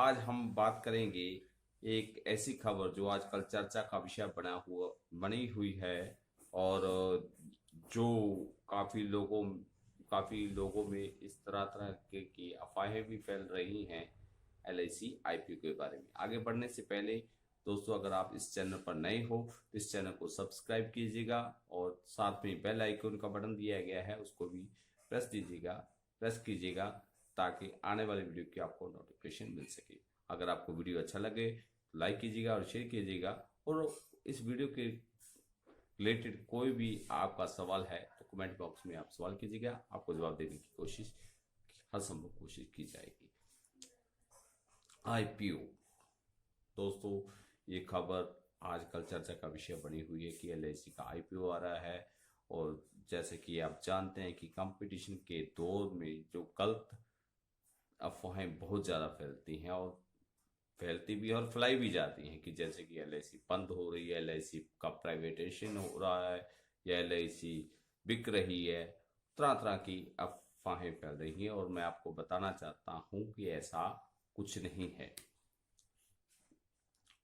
आज हम बात करेंगे एक ऐसी खबर जो आजकल चर्चा का विषय बनी हुई है। और जो काफी लोगों में इस तरह तरह की अफवाहें भी फैल रही हैं एलआईसी आईपीओ के बारे में। आगे बढ़ने से पहले दोस्तों, अगर आप इस चैनल पर नए हो तो इस चैनल को सब्सक्राइब कीजिएगा और साथ में बेल आइकन का बटन दिया गया है उसको भी प्रेस कीजिएगा ताकि आने वाली वीडियो की आपको नोटिफिकेशन मिल सके। अगर आपको वीडियो अच्छा लगे तो लाइक कीजिएगा और शेयर कीजिएगा। और इस वीडियो के रिलेटेड कोई भी आपका सवाल है तो कमेंट बॉक्स में आप सवाल कीजिएगा, आपको जवाब देने की हर संभव कोशिश की जाएगी। आईपीओ दोस्तों, ये खबर आजकल चर्चा का विषय बनी हुई है कि एलआईसी का आईपीओ आ रहा है। और जैसे कि आप जानते हैं कि कंपटीशन के दौर में जो गलत अफवाहें बहुत ज़्यादा फैलती हैं और फैलती भी और फैलाई भी जाती हैं कि जैसे कि एलआईसी बंद हो रही है, एलआईसी का प्राइवेटाइजेशन हो रहा है या एलआईसी बिक रही है। तरह तरह की अफवाहें फैल रही हैं और मैं आपको बताना चाहता हूं कि ऐसा कुछ नहीं है।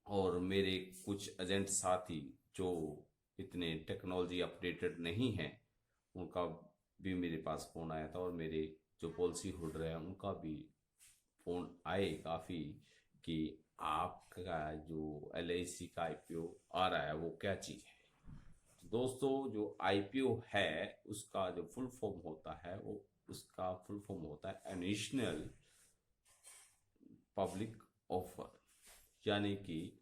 और मेरे कुछ एजेंट साथी जो इतने टेक्नोलॉजी अपडेटेड नहीं हैं उनका भी मेरे पास फ़ोन आया था, और मेरे जो पॉलिसी होल्डर हैं उनका भी फ़ोन आए काफ़ी कि आपका जो एलआईसी का आईपीओ आ रहा है वो क्या चीज़ है। तो दोस्तों, जो आईपीओ है उसका जो फुल फॉर्म होता है वो उसका फुल फॉर्म होता है इनिशियल पब्लिक ऑफर। यानी कि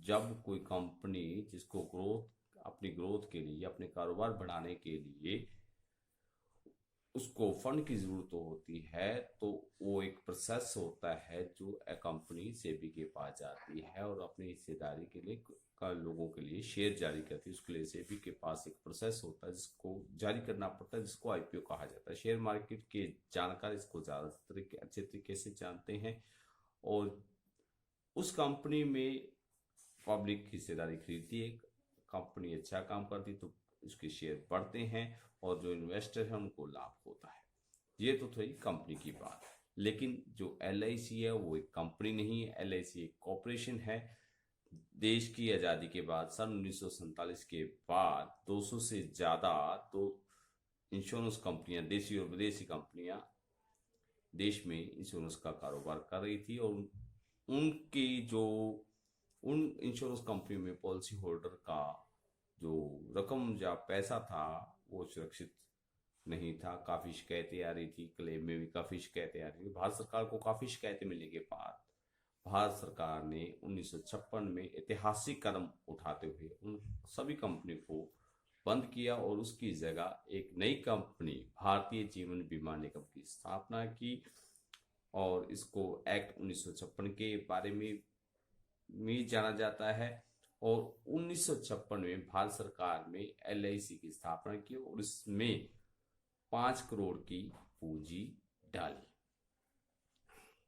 जब कोई कंपनी जिसको अपनी ग्रोथ के लिए, अपने कारोबार बढ़ाने के लिए उसको फंड की जरूरत होती है तो वो एक प्रोसेस होता है जो कंपनी सेबी के पास जाती है और अपनी हिस्सेदारी के लिए का लोगों के लिए शेयर जारी करती है। उसके लिए सेबी के पास एक प्रोसेस होता है जिसको जारी करना पड़ता है, जिसको आईपीओ कहा जाता है। शेयर मार्केट के जानकार इसको ज्यादा अच्छे तरीके से जानते हैं। और उस कंपनी में पब्लिक हिस्सेदारी खरीदती है, कंपनी अच्छा काम करती तो उसके शेयर बढ़ते हैं और जो इन्वेस्टर है उनको लाभ होता है। ये तो थी कंपनी की बात। लेकिन जो एलआईसी है वो एक कंपनी नहीं है, एलआईसी एक कॉरपोरेशन है। देश की आज़ादी के बाद सन 1947 के बाद 200 से ज़्यादा तो इंश्योरेंस कंपनियां, देशी और विदेशी कंपनियां देश में इंश्योरेंस का कारोबार कर रही थी। और उनकी जो उन इंश्योरेंस कंपनी में पॉलिसी होल्डर का जो रकम या पैसा था वो सुरक्षित नहीं था। काफी शिकायतें आ रही थी, क्लेम में भी काफी शिकायतें आ रही थी। भारत सरकार को काफी शिकायतें मिलने के बाद भारत सरकार ने 1956 में ऐतिहासिक कदम उठाते हुए उन सभी कंपनी को बंद किया और उसकी जगह एक नई कंपनी भारतीय जीवन बीमा निगम की स्थापना की। और इसको एक्ट 1956 के बारे में जाना जाता है। और 1956 में भारत सरकार में एलआईसी की स्थापना की और इसमें 5 करोड़ की पूंजी डाली।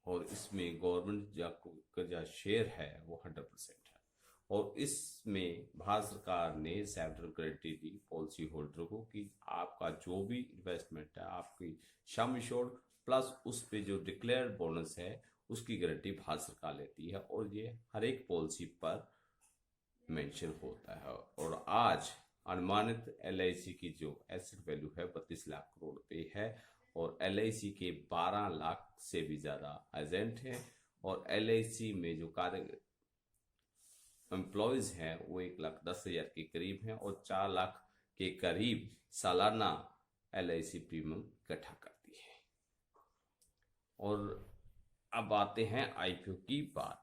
और इसमें गवर्नमेंट का जो शेयर है वो 100% है। और इसमें भारत सरकार ने सेंट्रल गारंटी दी पॉलिसी होल्डर को कि आपका जो भी इन्वेस्टमेंट है, आपकी सम एश्योर्ड प्लस उस पे जो डिक्लेयर्ड बोनस है उसकी गारंटी भारत सरकार लेती है। और ये हर एक पॉलिसी पर मेंशन होता है। और आज अनुमानित एलआईसी की जो एसेट वैल्यू है 32 लाख करोड़ रुपए है। और एलआईसी के 12 लाख से भी ज्यादा एजेंट हैं। और एलआईसी में जो कार्य एम्प्लॉयज हैं वो 1,10,000 के करीब हैं और 4 लाख के करीब सालाना एलआईसी प्रीमियम इकट्ठा करती है। और अब आते हैं आईपीओ की बात।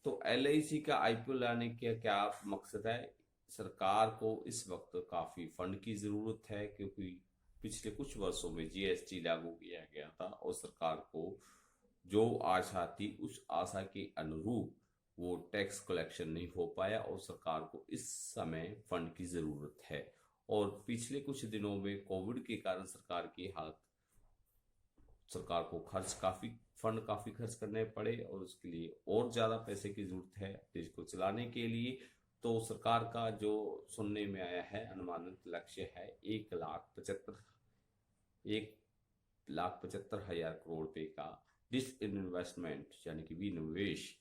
तो एलआईसी का आईपीओ लाने का क्या मकसद है? सरकार को इस वक्त काफी फंड की जरूरत है क्योंकि पिछले कुछ वर्षों में जीएसटी लागू किया गया था और सरकार को जो आशा थी उस आशा के अनुरूप वो टैक्स कलेक्शन नहीं हो पाया और सरकार को इस समय फंड की जरूरत है। और पिछले कुछ दिनों में कोविड के कारण सरकार को फंड काफी खर्च करने पड़े और उसके लिए और ज्यादा पैसे की जरूरत है देश को चलाने के लिए। तो सरकार का जो सुनने में आया है अनुमानित लक्ष्य है 1,75,000 करोड़ रुपए का डिसइन्वेस्टमेंट यानी कि विनिवेश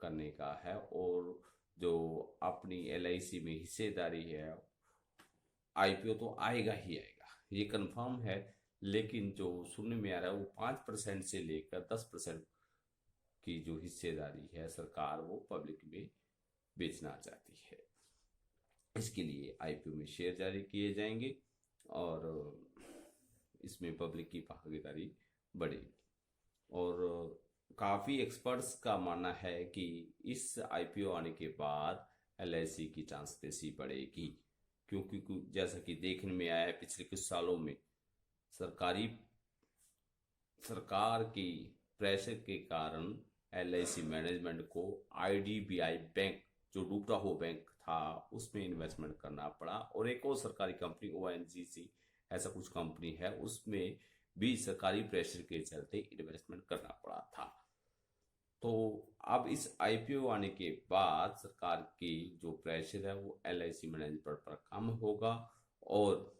करने का है, और जो अपनी LIC में हिस्सेदारी है, IPO तो आएगा ही आएगा, ये कंफर्म है। लेकिन जो सुनने में आ रहा है वो 5% से लेकर 10% की जो हिस्सेदारी है सरकार वो पब्लिक में बेचना चाहती है। इसके लिए IPO में शेयर जारी किए जाएंगे और इसमें पब्लिक की भागीदारी बढ़ेगी। और काफ़ी एक्सपर्ट्स का मानना है कि इस IPO आने के बाद LIC की ट्रांसपेरेंसी बढ़ेगी, क्योंकि जैसा कि देखने में आया है पिछले कुछ सालों में सरकार की प्रेशर के कारण LIC मैनेजमेंट को IDBI बैंक, जो डूबता हुआ बैंक था, उसमें इन्वेस्टमेंट करना पड़ा। और एक और सरकारी कंपनी ONGC ऐसा कुछ कंपनी है, उसमें भी सरकारी प्रेशर के चलते इन्वेस्टमेंट करना पड़ा था। तो अब इस IPO आने के बाद सरकार की जो प्रेशर है वो LIC मैनेजमेंट पर कम होगा और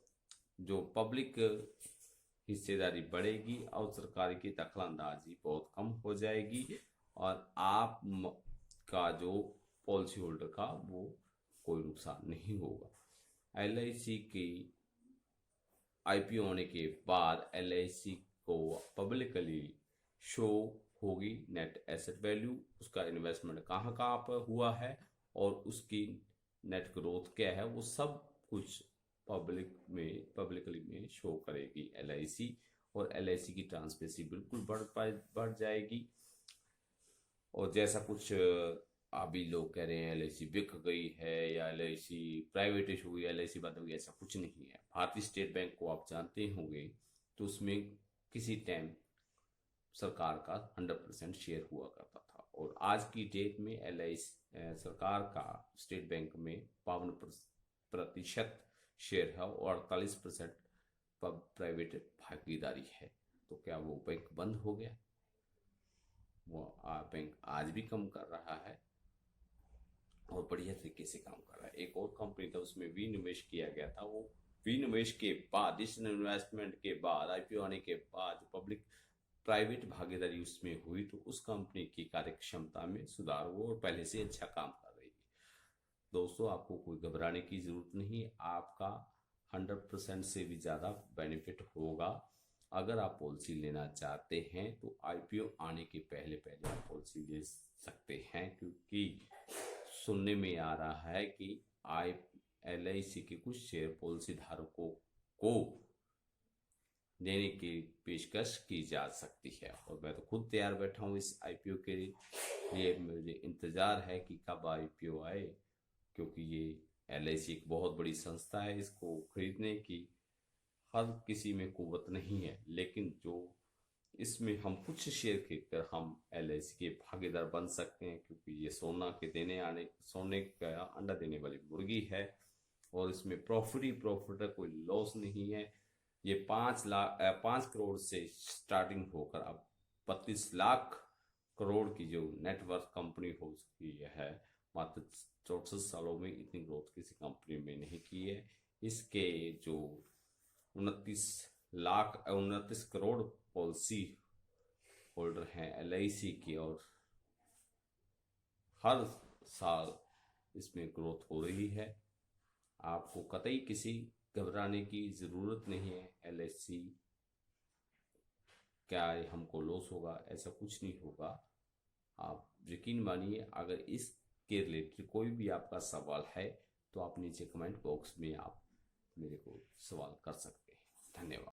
जो पब्लिक हिस्सेदारी बढ़ेगी और सरकार की दखलंदाजी बहुत कम हो जाएगी, और आप का जो पॉलिसी होल्डर का वो कोई नुकसान नहीं होगा। LIC की IPO होने के बाद LIC को पब्लिकली शो होगी नेट एसेट वैल्यू, उसका इन्वेस्टमेंट कहाँ कहाँ पर हुआ है और उसकी नेट ग्रोथ क्या है, वो सब कुछ पब्लिकली में शो करेगी LIC। और LIC की ट्रांसपेरेंसी बिल्कुल बढ़ जाएगी। और जैसा कुछ अभी लोग कह रहे हैं LIC बिक गई है या LIC प्राइवेटाइज हुई, LIC बंद हो गई, ऐसा कुछ नहीं है। भारतीय स्टेट बैंक को आप जानते होंगे, तो उसमें किसी टाइम सरकार का 100% शेयर हुआ करता था, और आज की डेट में LIC सरकार का स्टेट बैंक में 52% शेयर है और 48% प्राइवेट भागीदारी है। तो क्या वो बैंक बंद हो गया? वो बैंक आज भी काम कर रहा है और बढ़िया तरीके से काम कर रहा है। एक और कंपनी था, उसमें विनिवेश किया गया था, वो विनिवेश के बाद, इस इन्वेस्टमेंट के बाद, IPO आने के बाद पब्लिक प्राइवेट भागीदारी उसमें हुई, तो उस कंपनी की कार्यक्षमता में सुधार हुआ और पहले से अच्छा काम कर रही है। दोस्तों, आपको कोई घबराने की जरूरत नहीं, आपका 100% से भी ज़्यादा बेनिफिट होगा। अगर आप पॉलिसी लेना चाहते हैं तो IPO आने के पहले पहले आप पॉलिसी ले सकते हैं, क्योंकि सुनने में आ रहा है कि LIC के कुछ शेयर पॉलिसी धारकों को देने की पेशकश की जा सकती है। और मैं तो खुद तैयार बैठा हूँ इस IPO के लिए। मुझे इंतज़ार है कि कब IPO आए, क्योंकि ये LIC एक बहुत बड़ी संस्था है, इसको खरीदने की हर किसी में कुव्वत नहीं है, लेकिन जो इसमें हम कुछ शेयर खरीदकर हम LIC के भागीदार बन सकते हैं, क्योंकि ये सोने का अंडा देने वाली मुर्गी है और इसमें प्रॉफिट ही प्रॉफिट है, कोई लॉस नहीं है। ये 5 करोड़ से स्टार्टिंग होकर अब 32 लाख करोड़ की जो नेटवर्थ कंपनी हो चुकी है। मात्र 64 सालों में इतनी ग्रोथ किसी कंपनी में नहीं की है। इसके जो 29 करोड़ पॉलिसी होल्डर हैं LIC की, और हर साल इसमें ग्रोथ हो रही है। आपको कतई किसी घबराने की ज़रूरत नहीं है। LIC क्या हमको लॉस होगा, ऐसा कुछ नहीं होगा। आप यकीन मानिए। अगर इसके रिलेटेड कोई भी आपका सवाल है तो आप नीचे कमेंट बॉक्स में आप मेरे को सवाल कर सकते हैं। धन्यवाद।